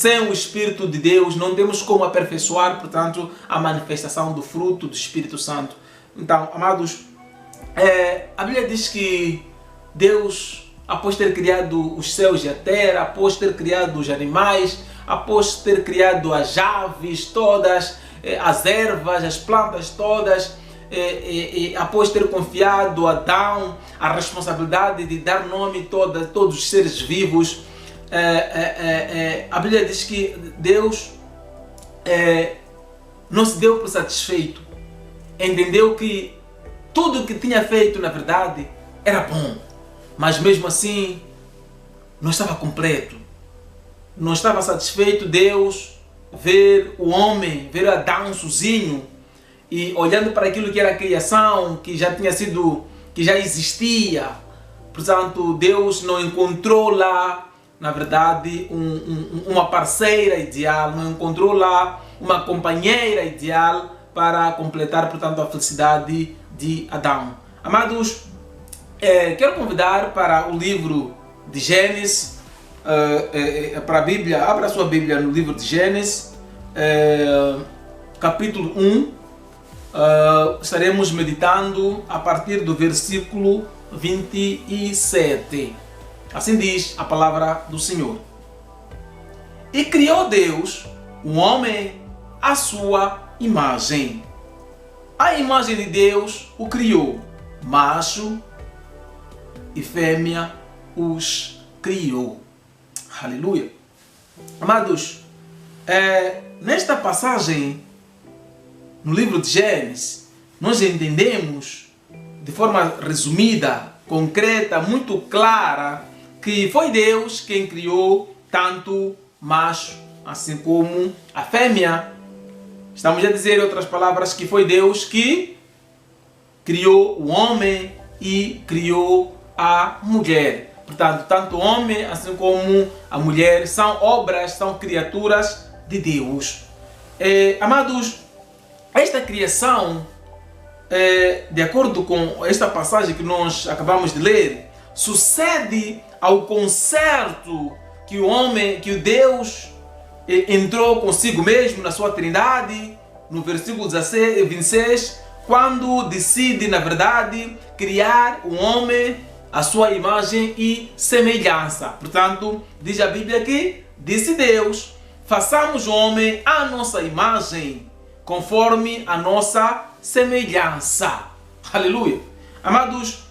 sem o Espírito de Deus não temos como aperfeiçoar, portanto, a manifestação do fruto do Espírito Santo. Então, amados, a Bíblia diz que Deus, após ter criado os céus e a terra, após ter criado os animais, após ter criado as aves todas, as ervas, as plantas todas, após ter confiado a Adão a responsabilidade de dar nome a todos os seres vivos, a Bíblia diz que Deus não se deu por satisfeito, entendeu que tudo o que tinha feito na verdade era bom, mas mesmo assim não estava completo, não estava satisfeito Deus ver o homem, ver Adão sozinho e olhando para aquilo que era a criação, que já tinha sido, que já existia. Portanto, Deus não encontrou lá, na verdade, uma parceira ideal, não encontrou lá uma companheira ideal para completar, portanto, a felicidade de Adão. Amados, quero convidar para o livro de Gênesis, para a Bíblia. Abra a sua Bíblia no livro de Gênesis, capítulo 1. Estaremos meditando a partir do versículo 27. Assim diz a palavra do Senhor. E criou Deus o homem à sua imagem. A imagem de Deus o criou, macho e fêmea os criou. Aleluia. Amados, nesta passagem, no livro de Gênesis, nós entendemos de forma resumida, concreta, muito clara, que foi Deus quem criou tanto macho assim como a fêmea. Estamos a dizer, em outras palavras, que foi Deus que criou o homem e criou a mulher. Portanto, tanto o homem assim como a mulher são obras, são criaturas de Deus. Amados, esta criação, de acordo com esta passagem que nós acabamos de ler, sucede ao concerto que o homem, que o Deus entrou consigo mesmo na sua trindade, no versículo 26, quando decide, na verdade, criar o homem à sua imagem e semelhança. Portanto, diz a Bíblia que disse Deus: façamos o homem à nossa imagem, conforme a nossa semelhança. Aleluia. Amados,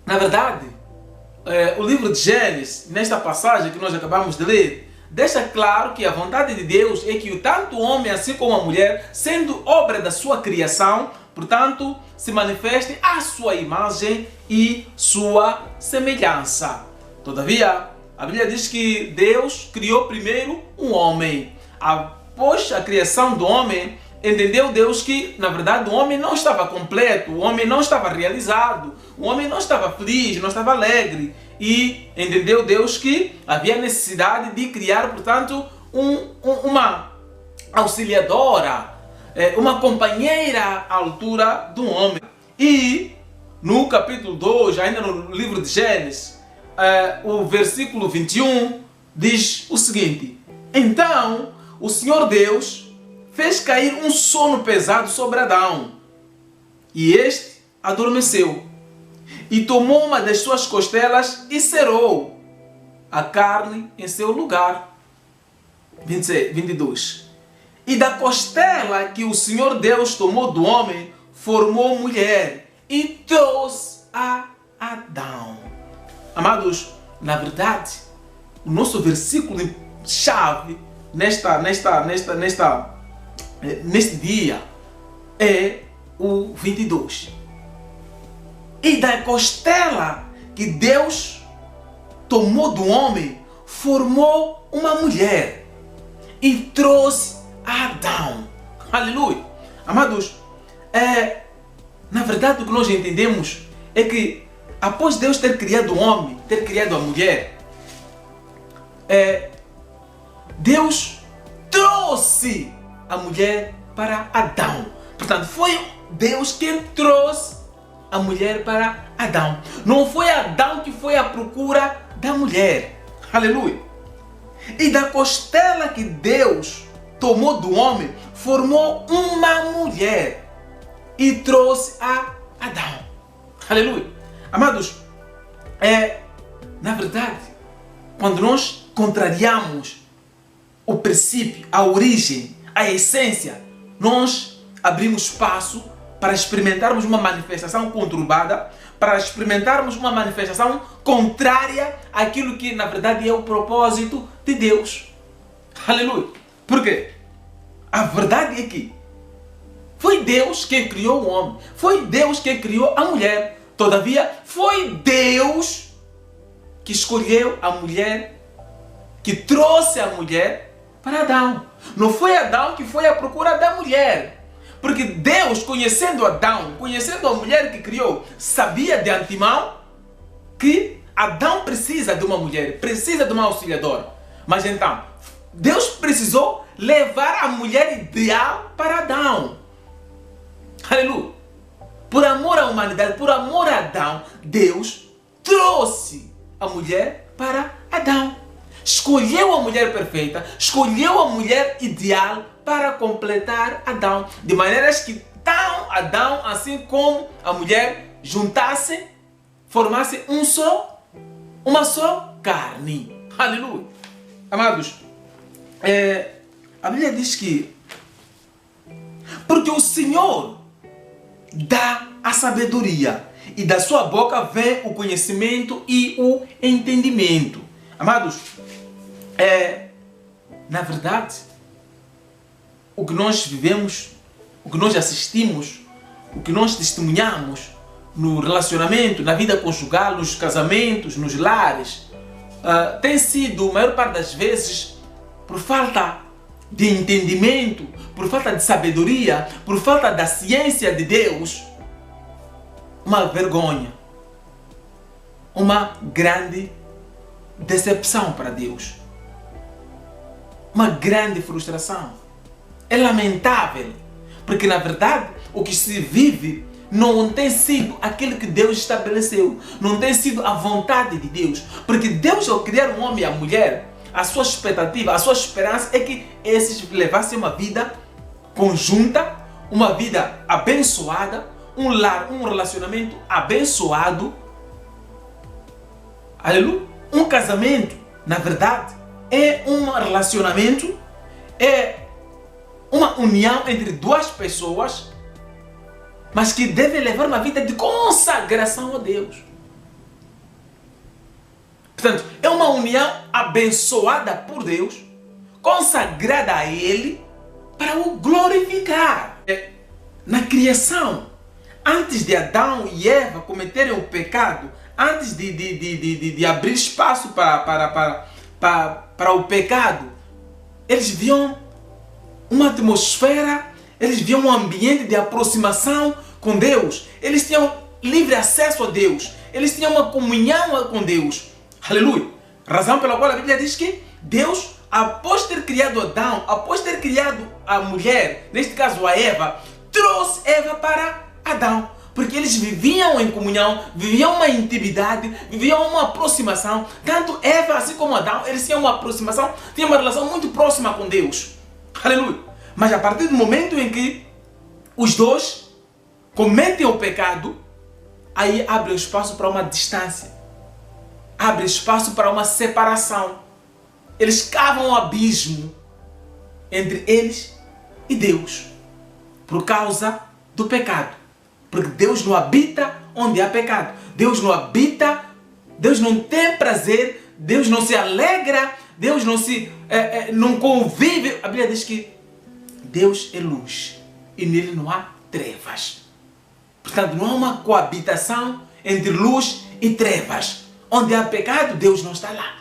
na verdade, o livro de Gênesis, nesta passagem que nós acabamos de ler, deixa claro que a vontade de Deus é que tanto o homem assim como a mulher, sendo obra da sua criação, portanto, se manifestem à sua imagem e sua semelhança. Todavia, a Bíblia diz que Deus criou primeiro um homem. Após a criação do homem, entendeu Deus que, na verdade, o homem não estava completo, o homem não estava realizado, o homem não estava feliz, não estava alegre. E entendeu Deus que havia necessidade de criar, portanto, uma auxiliadora, uma companheira à altura do homem. E no capítulo 2, ainda no livro de Gênesis, o versículo 21 diz o seguinte: então o Senhor Deus fez cair um sono pesado sobre Adão, e este adormeceu, e tomou uma das suas costelas e cerrou a carne em seu lugar. 22. E da costela que o Senhor Deus tomou do homem, formou mulher e trouxe a Adão. Amados, na verdade, o nosso versículo chave neste dia é o 22. E da costela que Deus tomou do homem, formou uma mulher e trouxe a Adão. Aleluia. Amados, na verdade o que nós entendemos é que após Deus ter criado o homem, ter criado a mulher, Deus trouxe a mulher para Adão. Portanto, foi Deus quem trouxe a mulher para Adão. Não foi Adão que foi à procura da mulher. Aleluia. E da costela que Deus tomou do homem, formou uma mulher e trouxe a Adão. Aleluia. Amados, na verdade, quando nós contrariamos o princípio, a origem, a essência, nós abrimos espaço para experimentarmos uma manifestação conturbada, para experimentarmos uma manifestação contrária àquilo que na verdade é o propósito de Deus. Aleluia. Por quê? A verdade é que foi Deus quem criou o homem, foi Deus quem criou a mulher. Todavia, foi Deus que escolheu a mulher, que trouxe a mulher para Adão. Não foi Adão que foi à procura da mulher. Porque Deus, conhecendo Adão, conhecendo a mulher que criou, sabia de antemão que Adão precisa de uma mulher, precisa de uma auxiliadora. Mas então, Deus precisou levar a mulher ideal para Adão. Aleluia. Por amor à humanidade, por amor a Adão, Deus trouxe a mulher para Adão. Escolheu a mulher perfeita, escolheu a mulher ideal para completar Adão. De maneiras que tão Adão, assim como a mulher, juntassem, formassem uma só carne. Aleluia. Amados, a Bíblia diz que porque o Senhor dá a sabedoria e da sua boca vem o conhecimento e o entendimento. Amados, na verdade, o que nós vivemos, o que nós assistimos, o que nós testemunhamos no relacionamento, na vida conjugal, nos casamentos, nos lares, tem sido, a maior parte das vezes, por falta de entendimento, por falta de sabedoria, por falta da ciência de Deus, uma vergonha, uma grande decepção para Deus, uma grande frustração. É lamentável, porque na verdade o que se vive não tem sido aquilo que Deus estabeleceu, não tem sido a vontade de Deus, porque Deus, ao criar o homem e a mulher, a sua expectativa, a sua esperança é que esses levassem uma vida conjunta, uma vida abençoada, um lar, um relacionamento abençoado. Aleluia. Um casamento, na verdade, é um relacionamento, é uma união entre duas pessoas, mas que deve levar uma vida de consagração a Deus. Portanto, é uma união abençoada por Deus, consagrada a Ele, para o glorificar. Na criação, antes de Adão e Eva cometerem o pecado, antes de abrir espaço para o pecado, eles viam uma atmosfera, eles viam um ambiente de aproximação com Deus, eles tinham livre acesso a Deus, eles tinham uma comunhão com Deus. Aleluia! Razão pela qual a Bíblia diz que Deus, após ter criado Adão, após ter criado a mulher, neste caso a Eva, trouxe Eva para Adão. Porque eles viviam em comunhão, viviam uma intimidade, viviam uma aproximação. Tanto Eva assim como Adão, eles tinham uma aproximação, tinham uma relação muito próxima com Deus. Aleluia! Mas a partir do momento em que os dois cometem o pecado, aí abre espaço para uma distância. Abre espaço para uma separação. Eles cavam um abismo entre eles e Deus. Por causa do pecado. Porque Deus não habita onde há pecado. Deus não habita, Deus não tem prazer, Deus não se alegra, Deus não convive. A Bíblia diz que Deus é luz e nele não há trevas. Portanto, não há uma coabitação entre luz e trevas. Onde há pecado, Deus não está lá.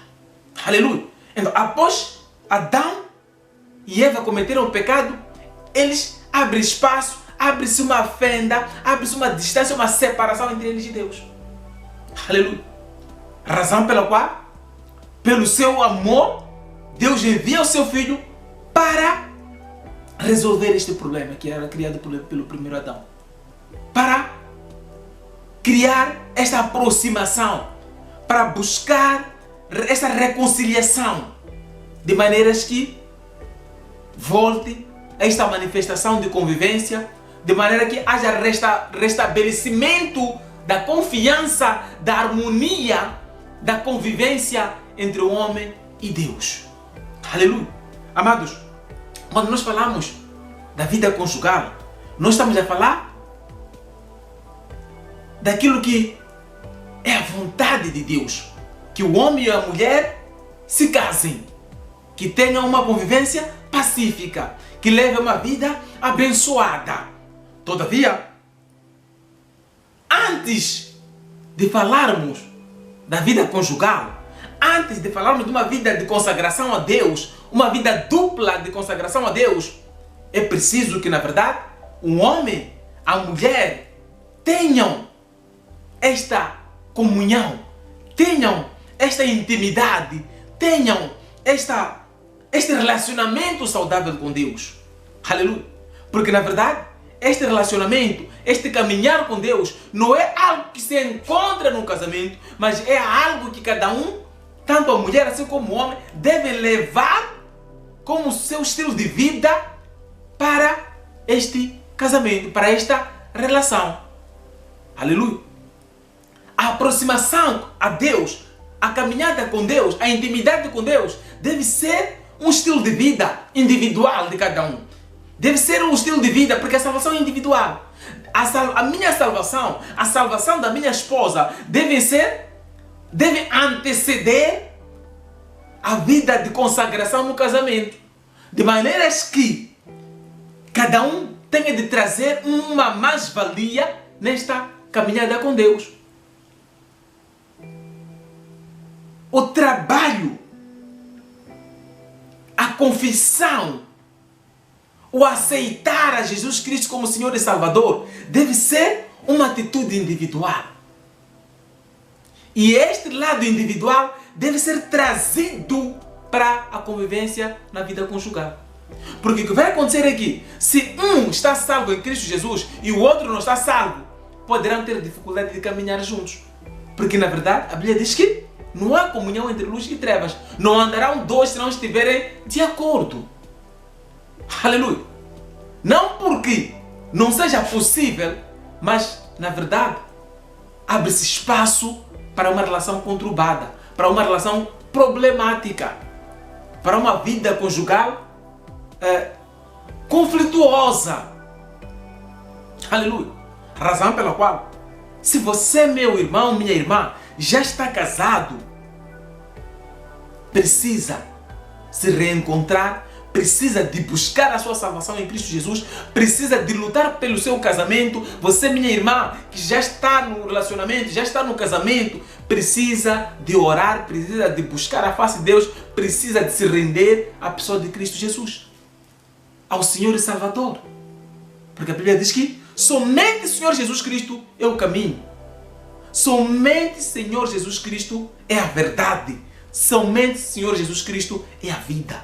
Aleluia. Então, após Adão e Eva cometeram o pecado, eles abrem espaço, abre-se uma fenda, abre-se uma distância, uma separação entre eles e Deus. Aleluia. Razão pela qual, pelo seu amor, Deus envia o seu Filho para resolver este problema que era criado pelo primeiro Adão. Para criar esta aproximação, para buscar essa reconciliação de maneiras que volte esta manifestação de convivência, de maneira que haja restabelecimento da confiança, da harmonia, da convivência entre o homem e Deus. Aleluia. Amados, quando nós falamos da vida conjugal, nós estamos a falar daquilo que é a vontade de Deus. Que o homem e a mulher se casem, que tenham uma convivência pacífica, que levem uma vida abençoada. Todavia, antes de falarmos da vida conjugal, antes de falarmos de uma vida de consagração a Deus, uma vida dupla de consagração a Deus, é preciso que, na verdade, o homem, a mulher, tenham esta comunhão, tenham esta intimidade, tenham este relacionamento saudável com Deus. Aleluia. Porque, na verdade, este relacionamento, este caminhar com Deus, não é algo que se encontra no casamento, mas é algo que cada um, tanto a mulher assim como o homem, deve levar como seu estilo de vida para este casamento, para esta relação. Aleluia. A aproximação a Deus, a caminhada com Deus, a intimidade com Deus, deve ser um estilo de vida individual de cada um. Deve ser um estilo de vida, porque a salvação é individual. A minha salvação, a salvação da minha esposa deve anteceder a vida de consagração no casamento. De maneiras que cada um tenha de trazer uma mais-valia nesta caminhada com Deus. O trabalho, a confissão, o aceitar a Jesus Cristo como Senhor e Salvador deve ser uma atitude individual. E este lado individual deve ser trazido para a convivência na vida conjugal. Porque o que vai acontecer é que, se um está salvo em Cristo Jesus e o outro não está salvo, poderão ter dificuldade de caminhar juntos. Porque, na verdade, a Bíblia diz que não há comunhão entre luz e trevas. Não andarão dois se não estiverem de acordo. Aleluia. Não porque não seja possível, mas, na verdade, abre-se espaço para uma relação conturbada, para uma relação problemática, para uma vida conjugal conflituosa. Aleluia. Razão pela qual, se você, meu irmão, minha irmã, já está casado, precisa se reencontrar, precisa de buscar a sua salvação em Cristo Jesus, precisa de lutar pelo seu casamento. Você, minha irmã, que já está no relacionamento, já está no casamento, precisa de orar, precisa de buscar a face de Deus, precisa de se render à pessoa de Cristo Jesus, ao Senhor e Salvador. Porque a Bíblia diz que somente o Senhor Jesus Cristo é o caminho. Somente o Senhor Jesus Cristo é a verdade. Somente o Senhor Jesus Cristo é a vida,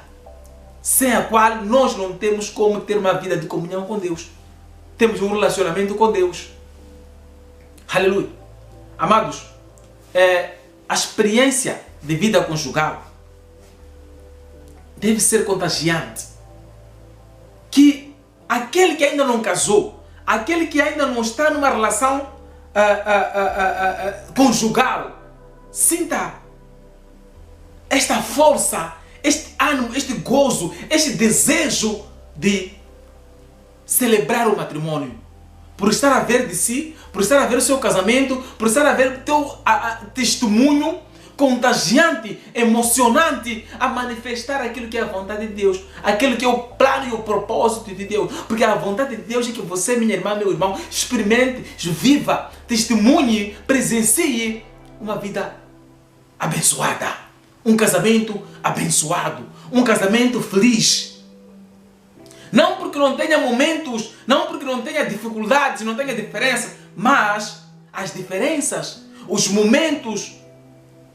sem a qual nós não temos como ter uma vida de comunhão com Deus. Temos um relacionamento com Deus. Aleluia. Amados, a experiência de vida conjugal deve ser contagiante. Que aquele que ainda não casou, aquele que ainda não está numa relação conjugal, sinta esta força, este ânimo, este gozo, este desejo de celebrar o matrimônio. Por estar a ver de si, por estar a ver o seu casamento, por estar a ver o teu testemunho contagiante, emocionante, a manifestar aquilo que é a vontade de Deus, aquilo que é o plano e o propósito de Deus. Porque a vontade de Deus é que você, minha irmã, meu irmão, experimente, viva, testemunhe, presencie uma vida abençoada. Um casamento abençoado, um casamento feliz. Não porque não tenha momentos, não porque não tenha dificuldades, não tenha diferença, mas as diferenças, os momentos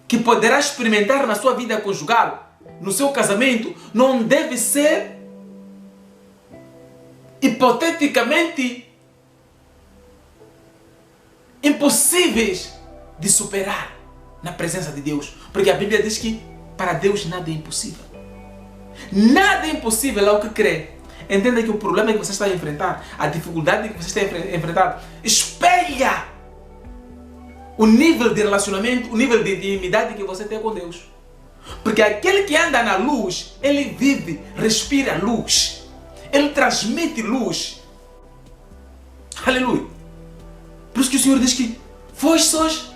que poderá experimentar na sua vida conjugal, no seu casamento, não deve ser hipoteticamente impossíveis de superar na presença de Deus. Porque a Bíblia diz que para Deus nada é impossível. Nada é impossível ao que crê. Entenda que o problema que você está a enfrentar, a dificuldade que você está a enfrentar, espelha o nível de relacionamento, o nível de intimidade que você tem com Deus. Porque aquele que anda na luz, ele vive, respira luz. Ele transmite luz. Aleluia. Por isso que o Senhor diz que vós sois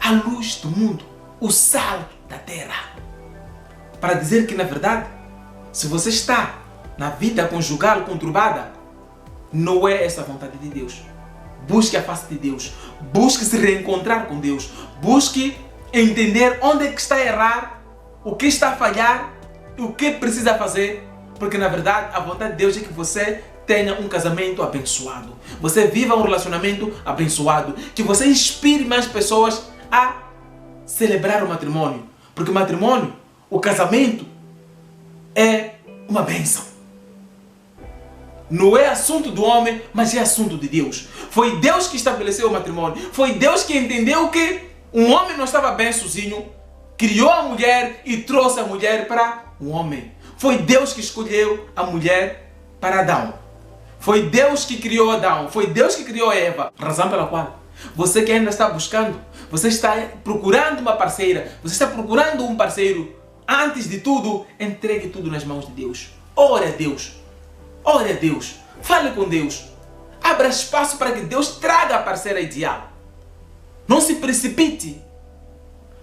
a luz do mundo, o sal da terra. Para dizer que, na verdade, se você está na vida conjugal conturbada, não é essa a vontade de Deus. Busque a face de Deus. Busque se reencontrar com Deus. Busque entender onde é que está a errar, o que está a falhar e o que precisa fazer. Porque, na verdade, a vontade de Deus é que você tenha um casamento abençoado. Você viva um relacionamento abençoado. Que você inspire mais pessoas a celebrar o matrimônio. Porque o matrimônio, o casamento, é uma bênção. Não é assunto do homem, mas é assunto de Deus. Foi Deus que estabeleceu o matrimônio. Foi Deus que entendeu que um homem não estava bem sozinho, criou a mulher e trouxe a mulher para o homem. Foi Deus que escolheu a mulher para Adão. Foi Deus que criou Adão. Foi Deus que criou Eva. Razão pela qual você que ainda está buscando, você está procurando uma parceira, você está procurando um parceiro, antes de tudo, entregue tudo nas mãos de Deus. Ore a Deus. Ore a Deus. Fale com Deus. Abra espaço para que Deus traga a parceira ideal. Não se precipite.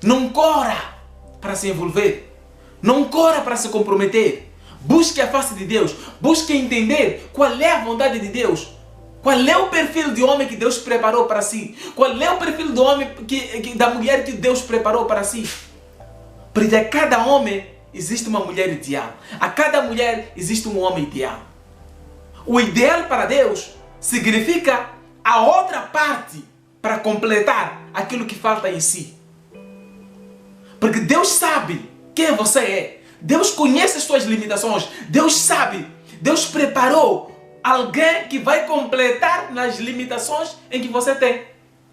Não corra para se envolver. Não corra para se comprometer. Busque a face de Deus. Busque entender qual é a vontade de Deus. Qual é o perfil de homem que Deus preparou para si. Qual é o perfil do homem da mulher que Deus preparou para si. Porque a cada homem existe uma mulher ideal. A cada mulher existe um homem ideal. O ideal para Deus significa a outra parte para completar aquilo que falta em si. Porque Deus sabe quem você é. Deus conhece as suas limitações. Deus sabe. Deus preparou alguém que vai completar nas limitações em que você tem.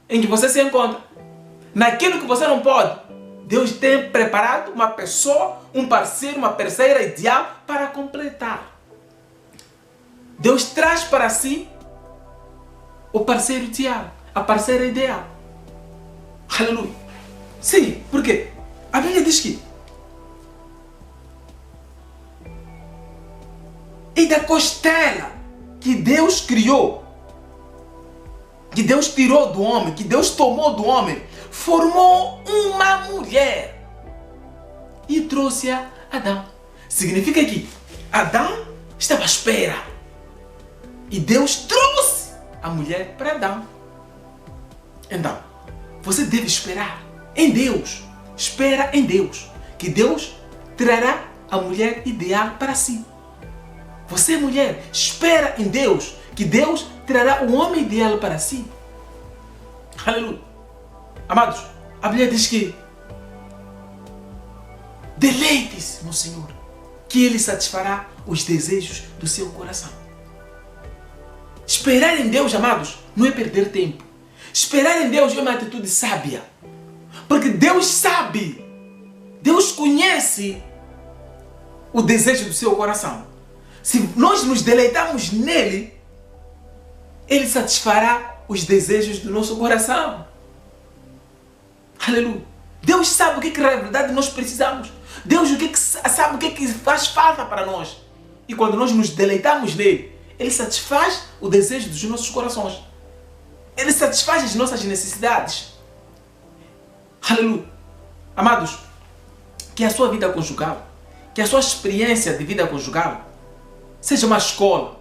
Em que você se encontra. Naquilo que você não pode. Deus tem preparado uma pessoa, um parceiro, uma parceira ideal para completar. Deus traz para si o parceiro ideal, a parceira ideal. Aleluia. Sim, porque a Bíblia diz que e da costela que Deus criou, que Deus tirou do homem, que Deus tomou do homem, formou uma mulher e trouxe a Adão. Significa que Adão estava à espera. E Deus trouxe a mulher para Adão. Então, você deve esperar em Deus. Espera em Deus. Que Deus trará a mulher ideal para si. Você, mulher, espera em Deus. Que Deus trará o homem ideal para si. Aleluia. Amados, a Bíblia diz que deleite-se no Senhor, que Ele satisfará os desejos do seu coração. Esperar em Deus, amados, não é perder tempo. Esperar em Deus é uma atitude sábia. Porque Deus sabe, Deus conhece o desejo do seu coração. Se nós nos deleitarmos nele, Ele satisfará os desejos do nosso coração. Aleluia. Deus sabe o que na verdade nós precisamos. Deus sabe o que faz falta para nós. E quando nós nos deleitamos nele, Ele satisfaz o desejo dos nossos corações. Ele satisfaz as nossas necessidades. Aleluia. Amados, que a sua vida conjugal, que a sua experiência de vida conjugal seja uma escola.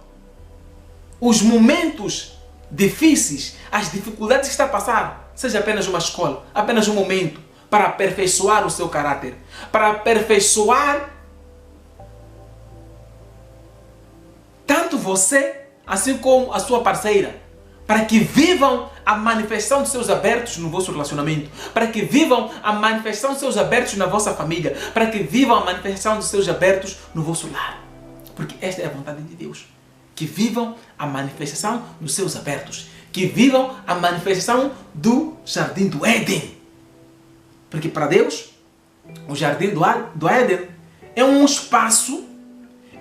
Os momentos difíceis, as dificuldades que está a passar, seja apenas uma escola, apenas um momento para aperfeiçoar o seu caráter, para aperfeiçoar tanto você, assim como a sua parceira, para que vivam a manifestação dos seus abertos no vosso relacionamento, para que vivam a manifestação dos seus abertos na vossa família, para que vivam a manifestação dos seus abertos no vosso lar. Porque esta é a vontade de Deus. Que vivam a manifestação dos seus abertos, que vivam a manifestação do jardim do Éden. Porque para Deus, o jardim do Éden é um espaço,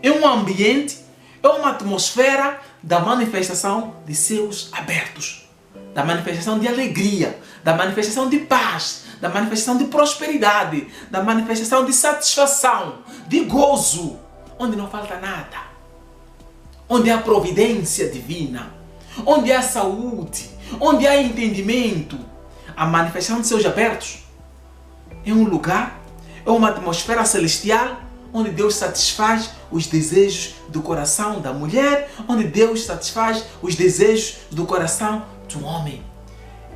é um ambiente, é uma atmosfera da manifestação de céus abertos, da manifestação de alegria, da manifestação de paz, da manifestação de prosperidade, da manifestação de satisfação, de gozo, onde não falta nada, onde há providência divina, onde há saúde, onde há entendimento. A manifestação de céus abertos é um lugar, é uma atmosfera celestial onde Deus satisfaz os desejos do coração da mulher, onde Deus satisfaz os desejos do coração do homem.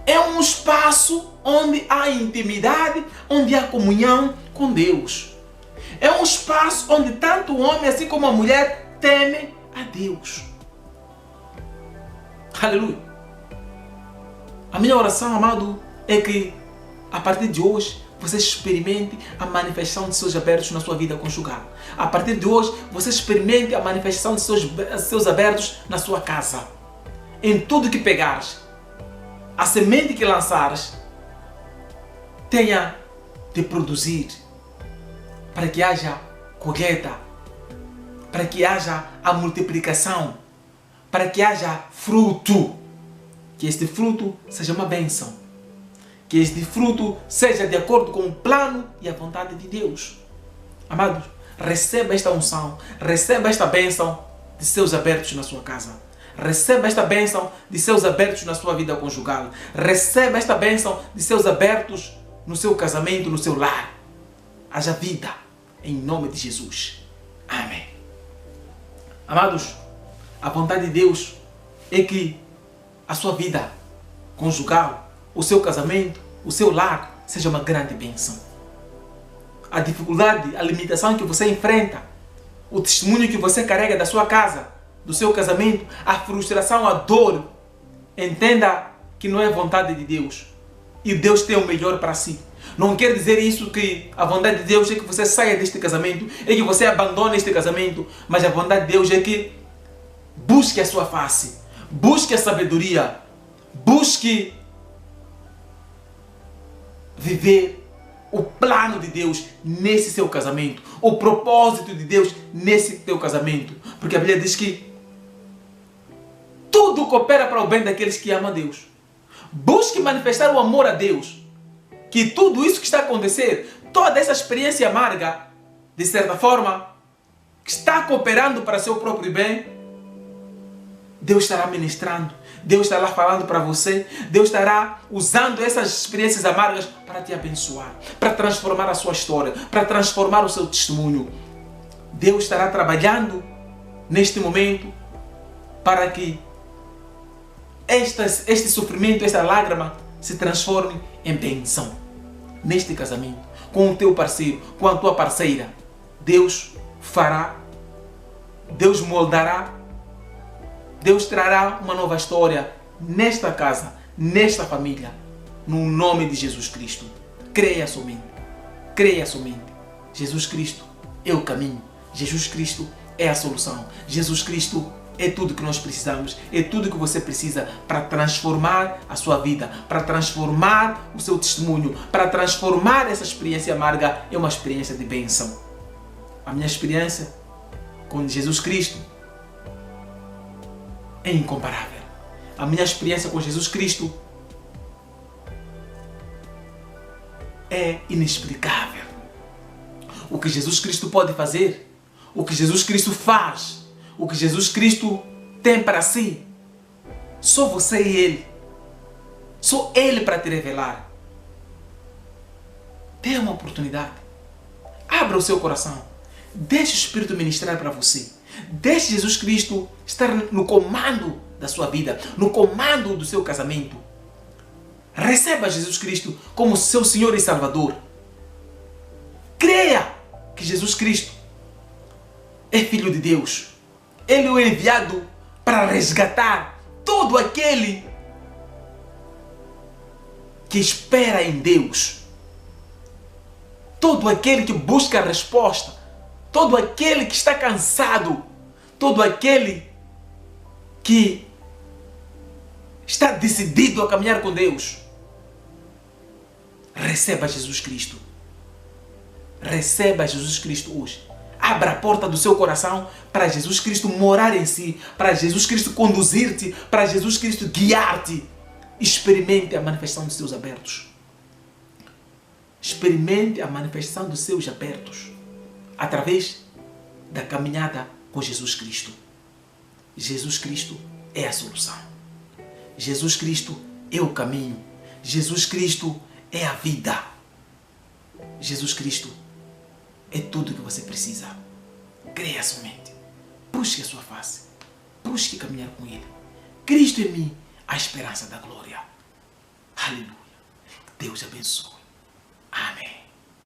É um espaço onde há intimidade, onde há comunhão com Deus. É um espaço onde tanto o homem assim como a mulher temem a Deus. Aleluia. A minha oração, amado, é que a partir de hoje você experimente a manifestação de céus abertos na sua vida conjugal. A partir de hoje você experimente a manifestação de céus abertos na sua casa. Em tudo que pegares, a semente que lançares, tenha de produzir para que haja colheita, para que haja a multiplicação, para que haja fruto. Que este fruto seja uma bênção. Que este fruto seja de acordo com o plano e a vontade de Deus. Amados, receba esta unção, receba esta bênção de céus abertos na sua casa. Receba esta bênção de céus abertos na sua vida conjugal. Receba esta bênção de céus abertos no seu casamento, no seu lar. Haja vida, em nome de Jesus. Amém. Amados, a vontade de Deus é que a sua vida conjugal, o seu casamento, o seu lar, seja uma grande bênção. A dificuldade, a limitação que você enfrenta, o testemunho que você carrega da sua casa, do seu casamento, a frustração, a dor, entenda que não é vontade de Deus. E Deus tem o melhor para si. Não quer dizer isso que a vontade de Deus é que você saia deste casamento, é que você abandone este casamento, mas a vontade de Deus é que busque a sua face, busque a sabedoria, busque viver o plano de Deus nesse seu casamento, o propósito de Deus nesse teu casamento. Porque a Bíblia diz que tudo coopera para o bem daqueles que amam a Deus. Busque manifestar o amor a Deus. Que tudo isso que está a acontecer, toda essa experiência amarga, de certa forma, que está cooperando para seu próprio bem, Deus estará ministrando, Deus estará falando para você, Deus estará usando essas experiências amargas para te abençoar, para transformar a sua história, para transformar o seu testemunho. Deus estará trabalhando neste momento para que este sofrimento, esta lágrima se transforme em bênção. Neste casamento, com o teu parceiro, com a tua parceira, Deus fará, Deus moldará, Deus trará uma nova história nesta casa, nesta família, no nome de Jesus Cristo. Creia somente, creia somente. Jesus Cristo é o caminho, Jesus Cristo é a solução, Jesus Cristo é tudo que nós precisamos, é tudo que você precisa para transformar a sua vida, para transformar o seu testemunho, para transformar essa experiência amarga em uma experiência de bênção. A minha experiência com Jesus Cristo é incomparável. A minha experiência com Jesus Cristo é inexplicável. O que Jesus Cristo pode fazer, o que Jesus Cristo faz, o que Jesus Cristo tem para si, só você e Ele. Só Ele para te revelar. Dê uma oportunidade. Abra o seu coração. Deixe o Espírito ministrar para você. Deixe Jesus Cristo estar no comando da sua vida, no comando do seu casamento. Receba Jesus Cristo como seu Senhor e Salvador. Creia que Jesus Cristo é Filho de Deus. Ele é o enviado para resgatar todo aquele que espera em Deus. Todo aquele que busca a resposta. Todo aquele que está cansado. Todo aquele que está decidido a caminhar com Deus. Receba Jesus Cristo. Receba Jesus Cristo hoje. Abra a porta do seu coração para Jesus Cristo morar em si, para Jesus Cristo conduzir-te, para Jesus Cristo guiar-te. Experimente a manifestação dos céus abertos. Experimente a manifestação dos céus abertos através da caminhada com Jesus Cristo. Jesus Cristo é a solução. Jesus Cristo é o caminho. Jesus Cristo é a vida. Jesus Cristo é tudo o que você precisa. Creia somente. Busque a sua face. Busque caminhar com Ele. Cristo em mim, a esperança da glória. Aleluia. Deus abençoe.